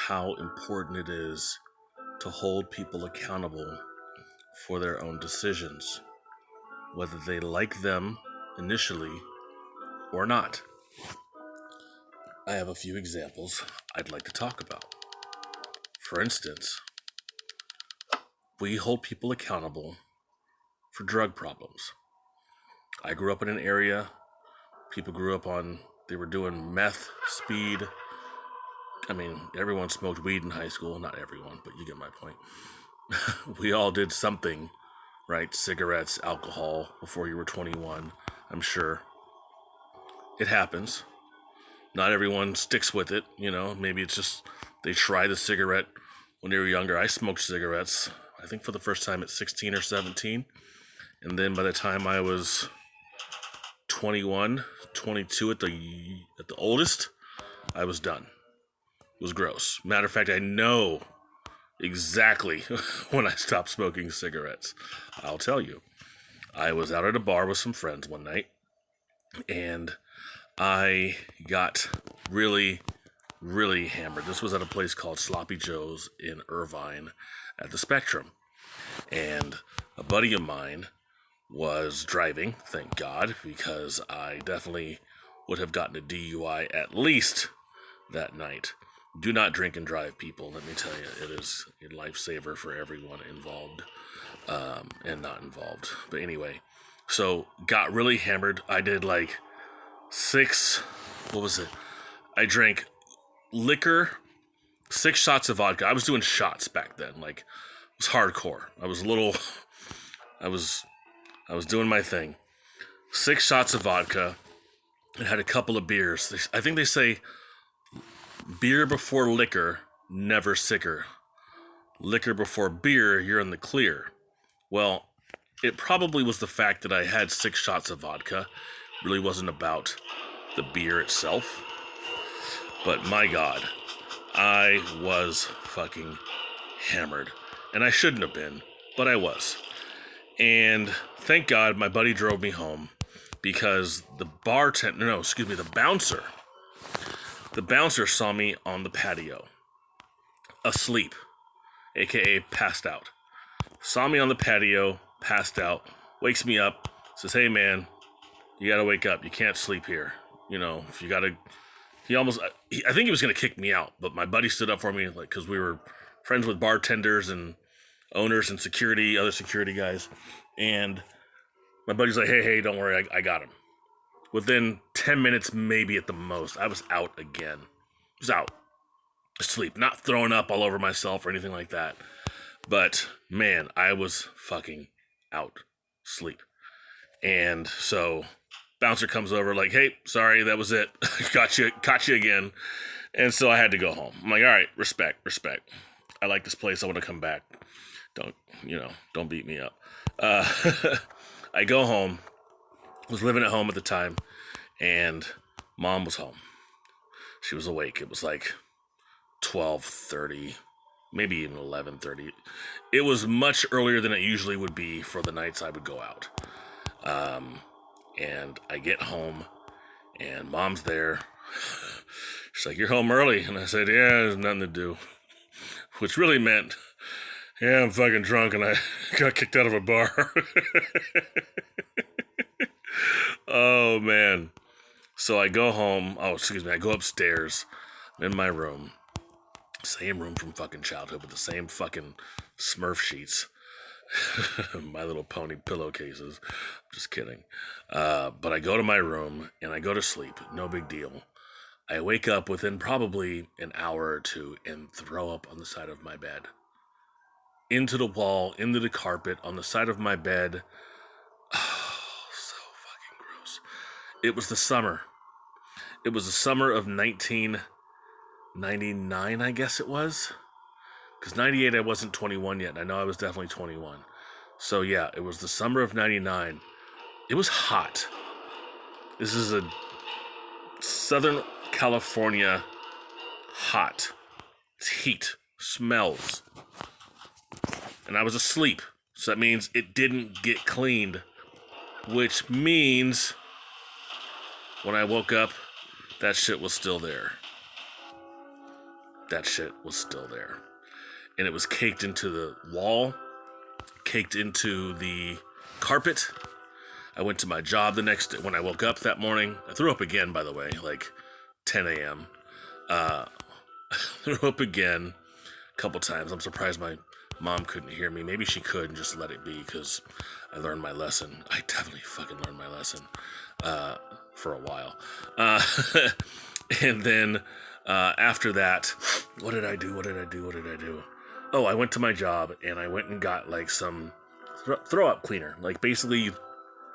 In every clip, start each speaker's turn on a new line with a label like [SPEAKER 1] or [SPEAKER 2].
[SPEAKER 1] how important it is to hold people accountable for their own decisions, whether they like them initially or not. I have a few examples I'd like to talk about. For instance, we hold people accountable for drug problems. I grew up in an area, people grew up they were doing meth, speed. I mean, everyone smoked weed in high school. Not everyone, but you get my point. We all did something, right? Cigarettes, alcohol, before you were 21, I'm sure. It happens. Not everyone sticks with it, maybe it's just they try the cigarette when they were younger. I smoked cigarettes, I think for the first time at 16 or 17. And then by the time I was 21, 22 at the oldest, I was done. It was gross. Matter of fact, I know exactly when I stopped smoking cigarettes. I'll tell you. I was out at a bar with some friends one night, and I got really, really hammered. This was at a place called Sloppy Joe's in Irvine at the Spectrum. And a buddy of mine was driving, thank God, because I definitely would have gotten a DUI at least that night. Do not drink and drive, people. Let me tell you, it is a lifesaver for everyone involved and not involved. But anyway, so got really hammered. I did like 6, what was it? I drank liquor, 6 shots of vodka. I was doing shots back then. Like, it was hardcore. I was doing my thing. 6 shots of vodka and had a couple of beers. I think they say beer before liquor, never sicker. Liquor before beer, you're in the clear. Well, it probably was the fact that I had 6 shots of vodka. It really wasn't about the beer itself. But my God, I was fucking hammered. And I shouldn't have been, but I was. And thank God my buddy drove me home because the bouncer saw me on the patio, asleep, aka passed out. Saw me on the patio, passed out, wakes me up, says, "Hey man, you gotta wake up. You can't sleep here. If you gotta." I think he was gonna kick me out, but my buddy stood up for me, like, because we were friends with bartenders and owners and other security guys. And my buddy's like, hey, don't worry, I got him. Within 10 minutes, maybe at the most, I was out again. I was out. Asleep. Not throwing up all over myself or anything like that. But, man, I was fucking out. Sleep. And so, bouncer comes over like, hey, sorry, that was it. Caught you again. And so I had to go home. I'm like, all right, respect. I like this place. I want to come back. Don't beat me up. I go home. Was living at home at the time, and Mom was home. She was awake. It was like 12:30, maybe even 11:30. It was much earlier than it usually would be for the nights I would go out. And I get home, and Mom's there. She's like, "You're home early," and I said, "Yeah, there's nothing to do," which really meant, yeah, I'm fucking drunk, and I got kicked out of a bar. Oh, man. So I go home. I go upstairs. I'm in my room. Same room from fucking childhood with the same fucking Smurf sheets. My Little Pony pillowcases. Just kidding. But I go to my room and I go to sleep. No big deal. I wake up within probably an hour or two and throw up on the side of my bed. Into the wall, into the carpet, on the side of my bed. It was the summer. It was the summer of 1999, I guess it was. Because 98, I wasn't 21 yet. And I know I was definitely 21. So yeah, it was the summer of 99. It was hot. This is a Southern California hot. It's heat. Smells. And I was asleep. So that means it didn't get cleaned. Which means when I woke up, that shit was still there. that shit was still there. And it was caked into the wall, caked into the carpet. I went to my job the next day. When I woke up that morning, I threw up again, by the way, like 10 a.m. Threw up again a couple times. I'm surprised my mom couldn't hear me. Maybe she could and just let it be, because I learned my lesson. I definitely fucking learned my lesson for a while. And then after that, what did I do? Oh, I went to my job and I went and got like some throw up cleaner. Like basically you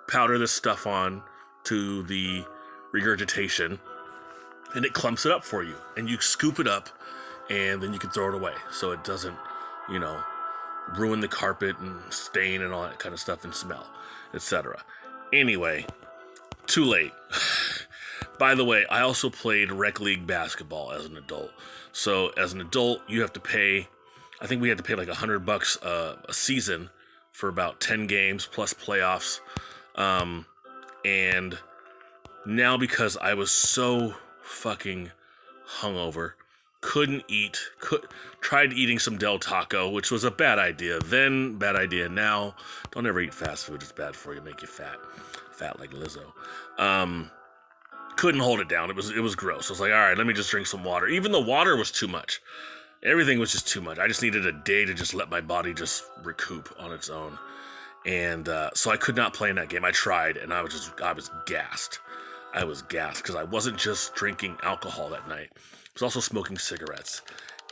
[SPEAKER 1] powder this stuff on to the regurgitation and it clumps it up for you. And you scoop it up and then you can throw it away so it doesn't, ruin the carpet and stain and all that kind of stuff and smell, etc. Anyway, too late. By the way, I also played rec league basketball as an adult. So as an adult, you have to pay, I think we had to pay like $100 a season for about 10 games plus playoffs. And now because I was so fucking hungover, couldn't eat, tried eating some Del Taco, which was a bad idea. Then, bad idea now. Don't ever eat fast food. It's bad for you. Make you fat like Lizzo. Couldn't hold it down. It was gross. I was like, all right, let me just drink some water. Even the water was too much. Everything was just too much. I just needed a day to just let my body just recoup on its own. And so I could not play in that game. I tried, and I was gassed. I was gassed because I wasn't just drinking alcohol that night. I was also smoking cigarettes.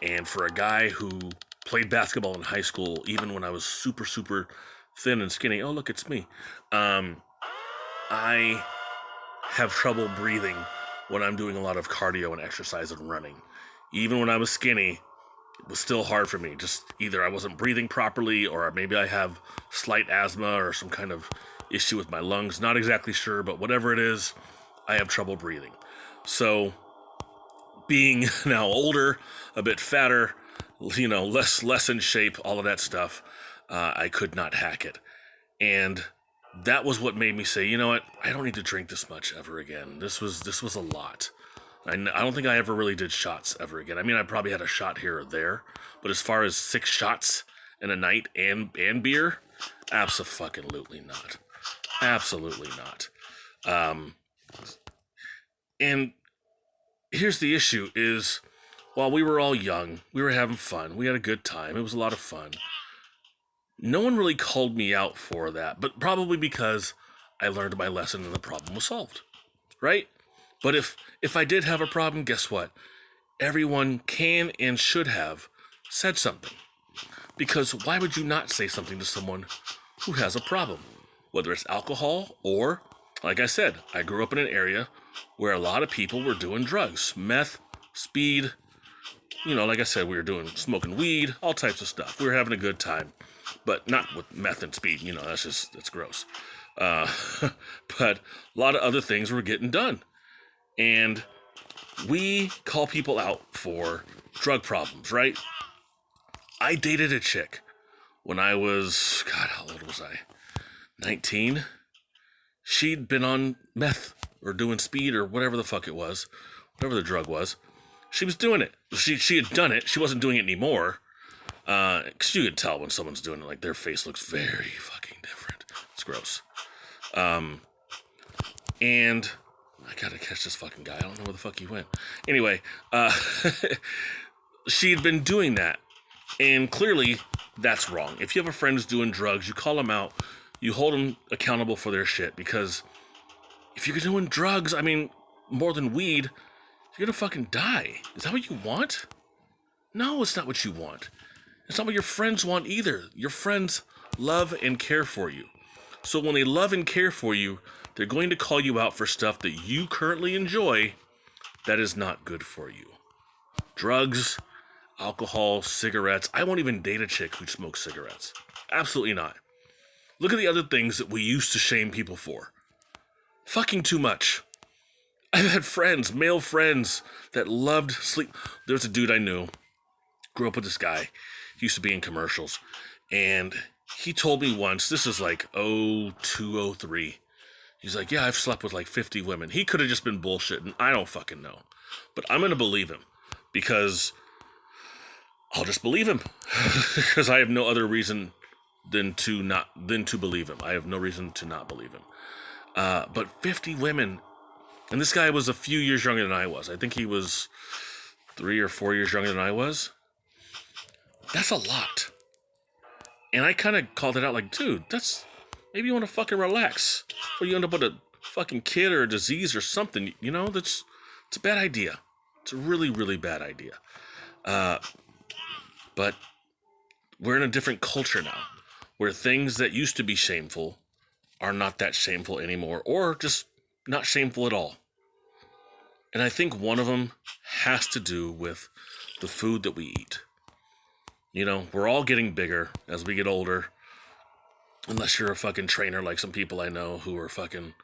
[SPEAKER 1] And for a guy who played basketball in high school, even when I was super, super thin and skinny, oh, look, it's me. I have trouble breathing when I'm doing a lot of cardio and exercise and running. Even when I was skinny, it was still hard for me. Just either I wasn't breathing properly or maybe I have slight asthma or some kind of issue with my lungs. Not exactly sure, but whatever it is, I have trouble breathing. So being now older, a bit fatter, less in shape, all of that stuff, I could not hack it. And that was what made me say, you know what, I don't need to drink this much ever again. This was a lot. I don't think I ever really did shots ever again. I mean, I probably had a shot here or there, but as far as 6 shots in a night and beer, abso-fucking-lutely not. Absolutely not. And here's the issue is, while we were all young, we were having fun, we had a good time, it was a lot of fun. No one really called me out for that, but probably because I learned my lesson and the problem was solved, right? But if I did have a problem, guess what? Everyone can and should have said something. Because why would you not say something to someone who has a problem? Whether it's alcohol or, like I said, I grew up in an area where a lot of people were doing drugs. Meth, speed, like I said, we were smoking weed, all types of stuff. We were having a good time. But not with meth and speed, that's gross. But a lot of other things were getting done. And we call people out for drug problems, right? I dated a chick when I was, God, how old was I? 19? She'd been on meth or doing speed or whatever the fuck it was, whatever the drug was. She was doing it. She had done it. She wasn't doing it anymore. Because you could tell when someone's doing it, like their face looks very fucking different. It's gross. And I gotta catch this fucking guy. I don't know where the fuck he went. Anyway, she'd been doing that. And clearly, that's wrong. If you have a friend who's doing drugs, you call them out. You hold them accountable for their shit. Because if you're doing drugs, more than weed, you're gonna fucking die. Is that what you want? No, it's not what you want. It's not what your friends want either. Your friends love and care for you. So when they love and care for you, they're going to call you out for stuff that you currently enjoy that is not good for you. Drugs, alcohol, cigarettes. I won't even date a chick who smokes cigarettes. Absolutely not. Look at the other things that we used to shame people for. Fucking too much. I've had friends, male friends, that loved sleep. There's a dude I knew, grew up with this guy. He used to be in commercials. And he told me once, this is like 02, 03. He's like, yeah, I've slept with like 50 women. He could have just been bullshitting. I don't fucking know. But I'm going to believe him. Because I'll just believe him because I have no other reason than to believe him. I have no reason to not believe him. But 50 women, and this guy was a few years younger than I was. I think he was 3 or 4 years younger than I was. That's a lot. And I kind of called it out like, dude, that's, maybe you want to fucking relax. Or you end up with a fucking kid or a disease or something. You know, it's a bad idea. It's a really, really bad idea. But we're in a different culture now, where things that used to be shameful are not that shameful anymore, or just not shameful at all. And I think one of them has to do with the food that we eat. You know, we're all getting bigger as we get older. Unless you're a fucking trainer like some people I know who are fucking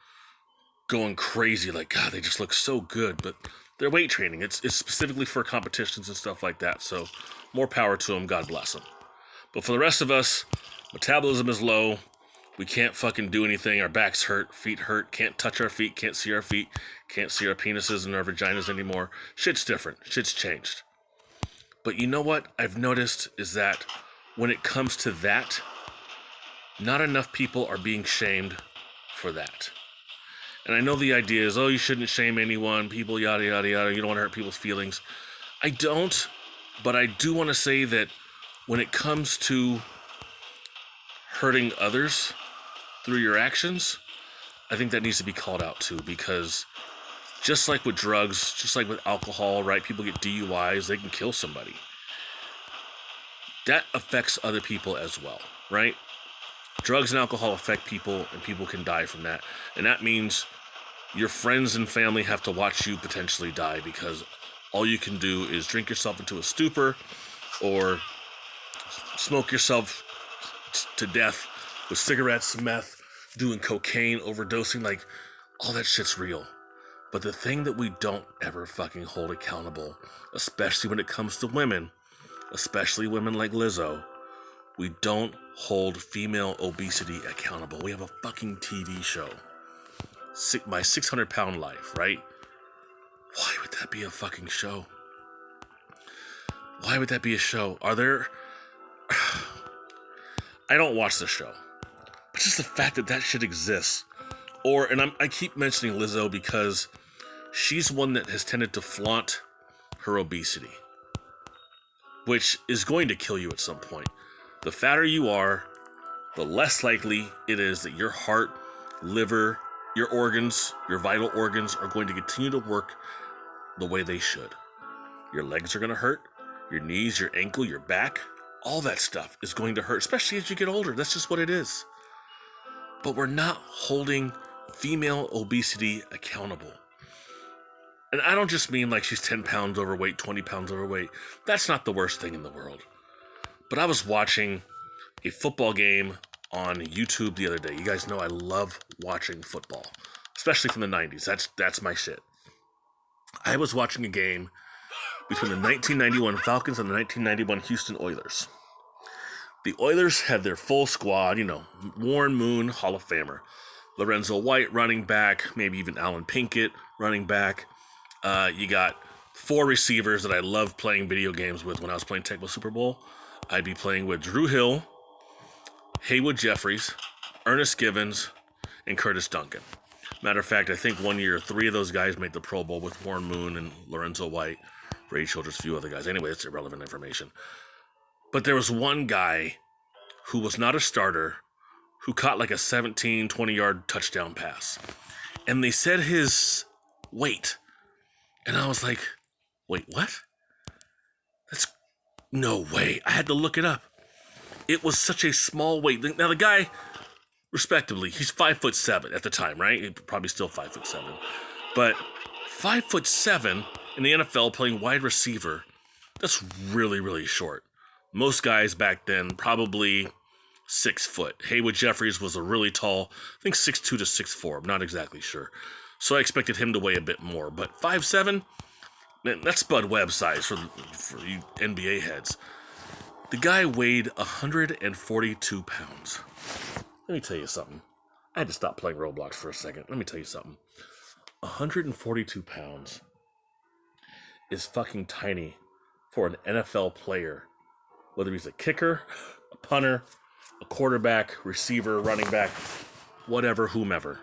[SPEAKER 1] going crazy. Like, God, they just look so good. But they're weight training. It's specifically for competitions and stuff like that. So more power to them. God bless them. But for the rest of us, metabolism is low. We can't fucking do anything. Our backs hurt. Feet hurt. Can't touch our feet. Can't see our feet. Can't see our penises and our vaginas anymore. Shit's different. Shit's changed. But you know what I've noticed is that when it comes to that, not enough people are being shamed for that. And I know the idea is, oh, you shouldn't shame anyone, people, yada, yada, yada. You don't want to hurt people's feelings. I don't, but I do want to say that when it comes to hurting others through your actions, I think that needs to be called out too, because just like with drugs, just like with alcohol, right? People get DUIs, they can kill somebody. That affects other people as well, right? Drugs and alcohol affect people, and people can die from that. And that means your friends and family have to watch you potentially die, because all you can do is drink yourself into a stupor or smoke yourself to death with cigarettes, meth, doing cocaine, overdosing. Like, all that shit's real. But the thing that we don't ever fucking hold accountable, especially when it comes to women, especially women like Lizzo, we don't hold female obesity accountable. We have a fucking TV show, My 600-Pound Life, right? Why would that be a fucking show? Why would that be a show? Are there... I don't watch the show. But just the fact that shit exists. I keep mentioning Lizzo because she's one that has tended to flaunt her obesity, which is going to kill you at some point. The fatter you are, the less likely it is that your heart, liver, your organs, your vital organs are going to continue to work the way they should. Your legs are going to hurt, your knees, your ankle, your back, all that stuff is going to hurt, especially as you get older. That's just what it is. But we're not holding female obesity accountable. And I don't just mean like she's 10 pounds overweight, 20 pounds overweight. That's not the worst thing in the world. But I was watching a football game on YouTube the other day. You guys know I love watching football, especially from the 90s. That's my shit. I was watching a game between the 1991 Falcons and the 1991 Houston Oilers. The Oilers had their full squad, Warren Moon, Hall of Famer. Lorenzo White, running back, maybe even Alan Pinkett, running back. You got 4 receivers that I loved playing video games with when I was playing Tecmo Super Bowl. I'd be playing with Drew Hill, Haywood Jeffries, Ernest Givens, and Curtis Duncan. Matter of fact, I think one year 3 of those guys made the Pro Bowl with Warren Moon and Lorenzo White, Ray Childress, a few other guys. Anyway, it's irrelevant information. But there was one guy who was not a starter who caught like a 17, 20-yard touchdown pass. And they said his weight. And I was like, wait, what? That's no way. I had to look it up. It was such a small weight. Now the guy, respectively, he's 5'7" at the time, right? He's probably still 5'7". But 5'7" in the NFL playing wide receiver, that's really, really short. Most guys back then, probably 6 foot. Haywood Jeffries was a really tall, I think 6'2" to 6'4". I'm not exactly sure. So I expected him to weigh a bit more. But 5'7", man, that's Bud Webb size for you NBA heads. The guy weighed 142 pounds. Let me tell you something. I had to stop playing Roblox for a second. Let me tell you something. 142 pounds is fucking tiny for an NFL player whether he's a kicker, a punter, a quarterback, receiver, running back, whatever, whomever.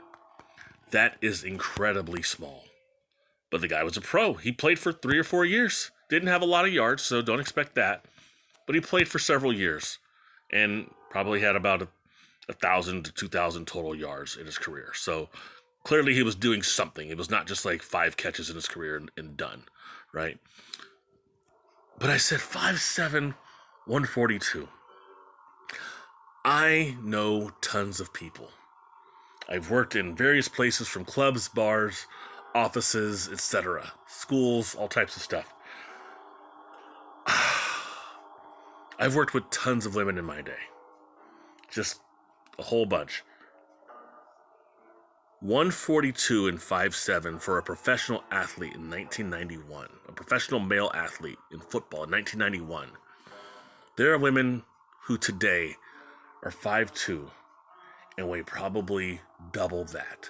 [SPEAKER 1] That is incredibly small. But the guy was a pro. He played for 3 or 4 years. Didn't have a lot of yards, so don't expect that. But he played for several years and probably had about 1,000 to 2,000 total yards in his career. So clearly he was doing something. It was not just like 5 catches in his career and done, right? But I said 5'7", 142. I know tons of people. I've worked in various places, from clubs, bars, offices, etc., schools, all types of stuff. I've worked with tons of women in my day. Just a whole bunch. 142 and 5'7" for a professional athlete in 1991. A professional male athlete in football in 1991. There are women who today are 5'2" and weigh probably double that.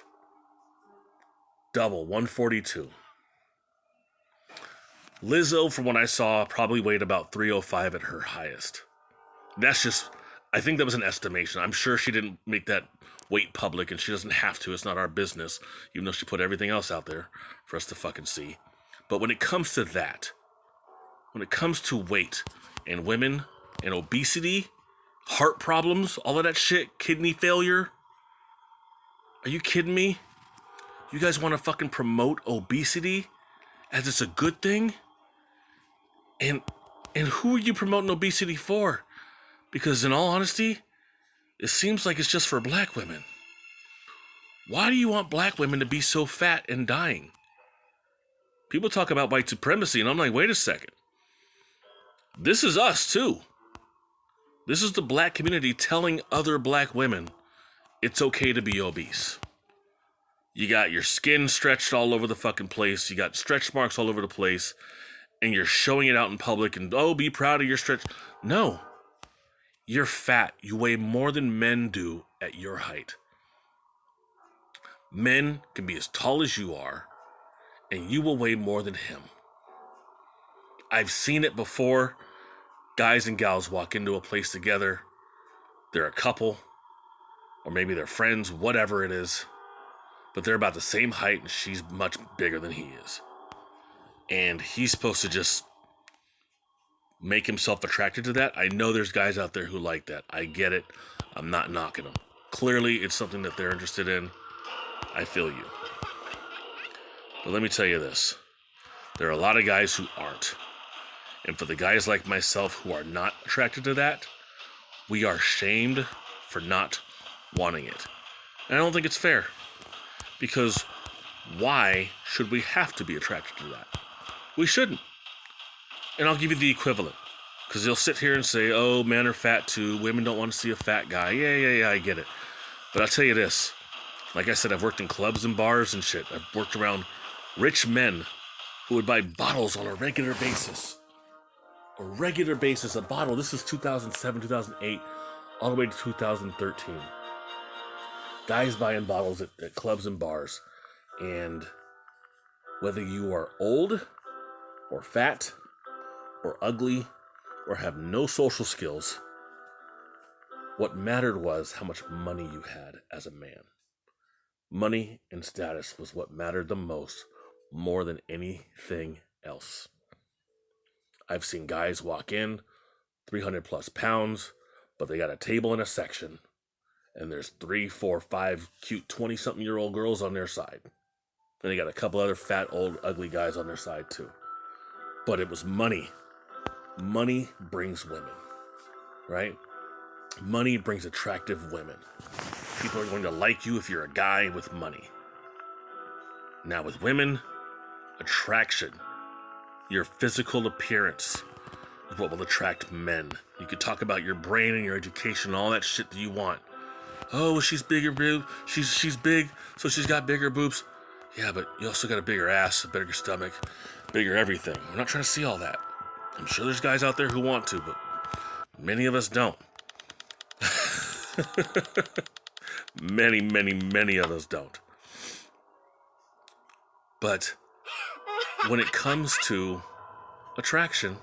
[SPEAKER 1] Double, 142. Lizzo, from what I saw, probably weighed about 305 at her highest. That's just, I think that was an estimation. I'm sure she didn't make that weight public, and she doesn't have to. It's not our business, even though she put everything else out there for us to fucking see. But when it comes to that, when it comes to weight and women and obesity, heart problems, all of that shit, kidney failure, are you kidding me? You guys want to fucking promote obesity as it's a good thing? And who are you promoting obesity for? Because in all honesty, it seems like it's just for black women. Why do you want black women to be so fat and dying? People talk about white supremacy, and I'm like, wait a second. This is us, too. This is the black community telling other black women it's okay to be obese. You got your skin stretched all over the fucking place. You got stretch marks all over the place. And you're showing it out in public and, oh, be proud of your stretch. No. You're fat. You weigh more than men do at your height. Men can be as tall as you are, and you will weigh more than him. I've seen it before. Guys and gals walk into a place together. They're a couple, or maybe they're friends, whatever it is. But they're about the same height, and she's much bigger than he is. And he's supposed to just make himself attracted to that. I know there's guys out there who like that. I get it. I'm not knocking them. Clearly, it's something that they're interested in. I feel you. But let me tell you this. There are a lot of guys who aren't. And for the guys like myself who are not attracted to that, we are shamed for not wanting it. And I don't think it's fair. Because why should we have to be attracted to that? We shouldn't. And I'll give you the equivalent. Because they'll sit here and say, oh, men are fat too. Women don't want to see a fat guy. Yeah, I get it. But I'll tell you this. Like I said, I've worked in clubs and bars and shit. I've worked around rich men who would buy bottles on a regular basis. A regular basis, a bottle. This is 2007, 2008, all the way to 2013. Guys buying bottles at clubs and bars. And whether you are old or fat or ugly or have no social skills, what mattered was how much money you had as a man. Money and status was what mattered the most, more than anything else. I've seen guys walk in, 300 plus pounds, but they got a table in a section, and there's 3, 4, 5 cute 20-something-year-old girls on their side. And they got a couple other fat, old, ugly guys on their side too. But it was money. Money brings women, right? Money brings attractive women. People are going to like you if you're a guy with money. Now with women, attraction, your physical appearance is what will attract men. You could talk about your brain and your education and all that shit that you want. Oh, she's bigger, boob. She's big, so she's got bigger boobs. Yeah, but you also got a bigger ass, a bigger stomach, bigger everything. We're not trying to see all that. I'm sure there's guys out there who want to, but many of us don't. Many of us don't. But when it comes to attraction,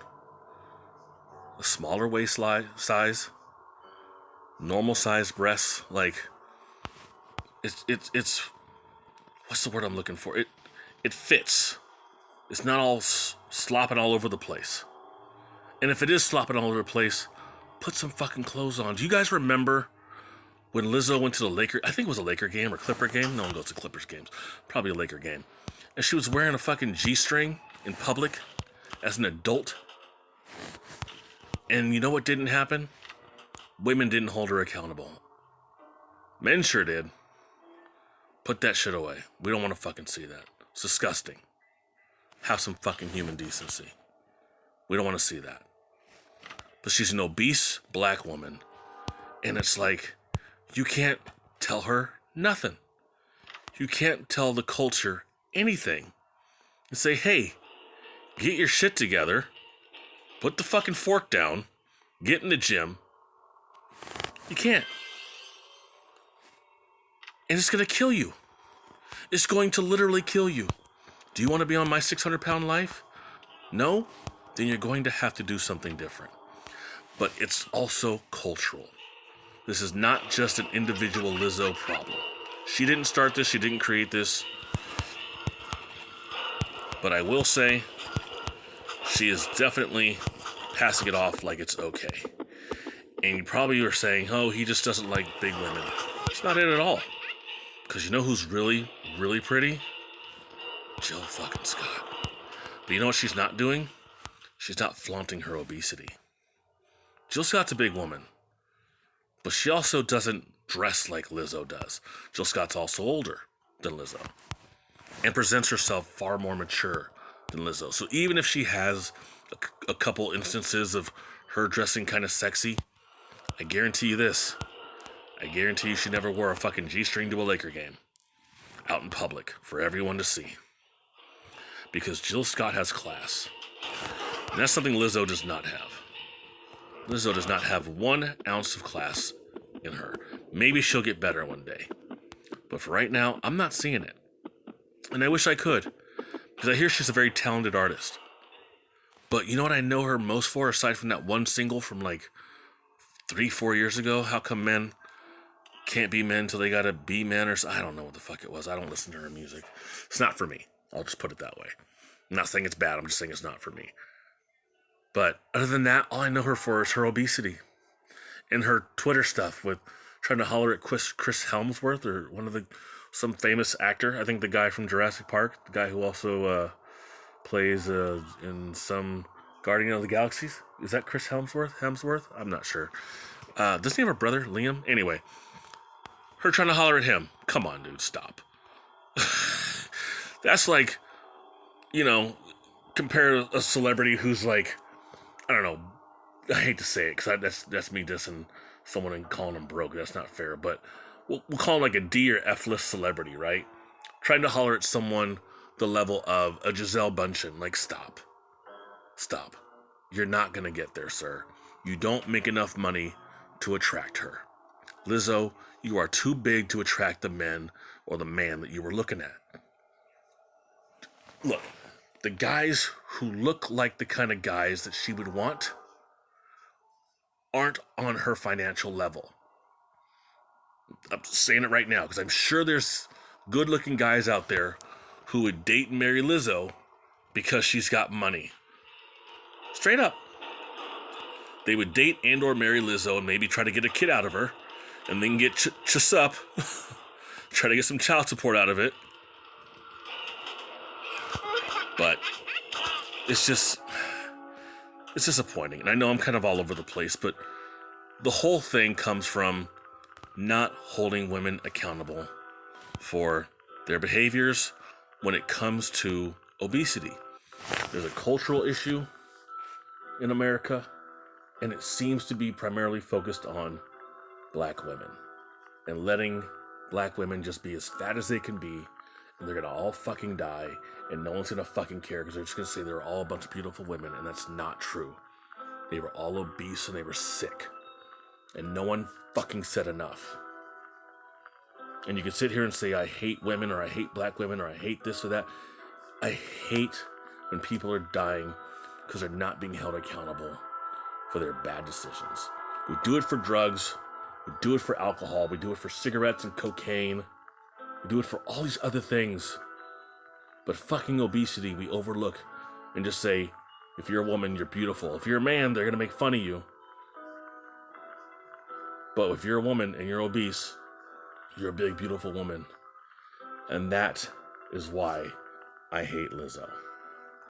[SPEAKER 1] a smaller waist size, normal size breasts. Like, it's what's the word I'm looking for? It fits. It's not all slopping all over the place. And if it is slopping all over the place, put some fucking clothes on. Do you guys remember when Lizzo went to the Laker? I think it was a Laker game or Clipper game. No one goes to Clippers games. Probably a Laker game. And she was wearing a fucking G-string in public as an adult. And you know what didn't happen? Women didn't hold her accountable. Men sure did. Put that shit away. We don't want to fucking see that. It's disgusting. Have some fucking human decency. We don't want to see that. But she's an obese black woman. And it's like, you can't tell her nothing. You can't tell the culture anything. And say, hey, get your shit together. Put the fucking fork down. Get in the gym. You can't. And it's going to kill you. It's going to literally kill you. Do you want to be on my 600-pound life? No? Then you're going to have to do something different. But it's also cultural. This is not just an individual Lizzo problem. She didn't start this. She didn't create this. But I will say, she is definitely passing it off like it's okay. And you probably are saying, oh, he just doesn't like big women. It's not it at all. Because you know who's really, really pretty? Jill fucking Scott. But you know what she's not doing? She's not flaunting her obesity. Jill Scott's a big woman. But she also doesn't dress like Lizzo does. Jill Scott's also older than Lizzo. And presents herself far more mature than Lizzo. So even if she has a couple instances of her dressing kind of sexy, I guarantee you this. I guarantee you she never wore a fucking G-string to a Laker game. Out in public for everyone to see. Because Jill Scott has class. And that's something Lizzo does not have. Lizzo does not have 1 ounce of class in her. Maybe she'll get better one day. But for right now, I'm not seeing it. And I wish I could. Because I hear she's a very talented artist. But you know what I know her most for, aside from that one single from like 3-4 years ago? How come men can't be men till they gotta be men? Or I don't know what the fuck it was. I don't listen to her music. It's not for me. I'll just put it that way. I'm not saying it's bad. I'm just saying it's not for me. But other than that, all I know her for is her obesity. And her Twitter stuff with trying to holler at Chris Helmsworth or some famous actor. I think the guy from Jurassic Park. The guy who also plays in some Guardian of the Galaxies. Is that Chris Hemsworth? I'm not sure. Doesn't he have a brother, Liam? Anyway, her trying to holler at him. Come on, dude, stop. That's like, compare a celebrity who's like, I don't know, I hate to say it, because that's me dissing someone and calling them broke. That's not fair, but we'll call him like a D or F-list celebrity, right? Trying to holler at someone the level of a Giselle Bundchen. Like, stop. Stop. You're not going to get there, sir. You don't make enough money to attract her. Lizzo, you are too big to attract the men or the man that you were looking at. Look, the guys who look like the kind of guys that she would want aren't on her financial level. I'm saying it right now because I'm sure there's good-looking guys out there who would date and marry Lizzo because she's got money. Straight up. They would date and or marry Lizzo and maybe try to get a kid out of her and then get chus up, try to get some child support out of it. But it's disappointing. And I know I'm kind of all over the place, but the whole thing comes from not holding women accountable for their behaviors when it comes to obesity. There's a cultural issue in America, and it seems to be primarily focused on black women and letting black women just be as fat as they can be, and they're gonna all fucking die, and no one's gonna fucking care because they're just gonna say they're all a bunch of beautiful women, and that's not true. They were all obese and they were sick, and no one fucking said enough. And you can sit here and say, I hate women, or I hate black women, or I hate this or that. I hate when people are dying because they're not being held accountable for their bad decisions. We do it for drugs. We do it for alcohol. We do it for cigarettes and cocaine. We do it for all these other things. But fucking obesity, we overlook and just say, if you're a woman, you're beautiful. If you're a man, they're going to make fun of you. But if you're a woman and you're obese, you're a big, beautiful woman. And that is why I hate Lizzo.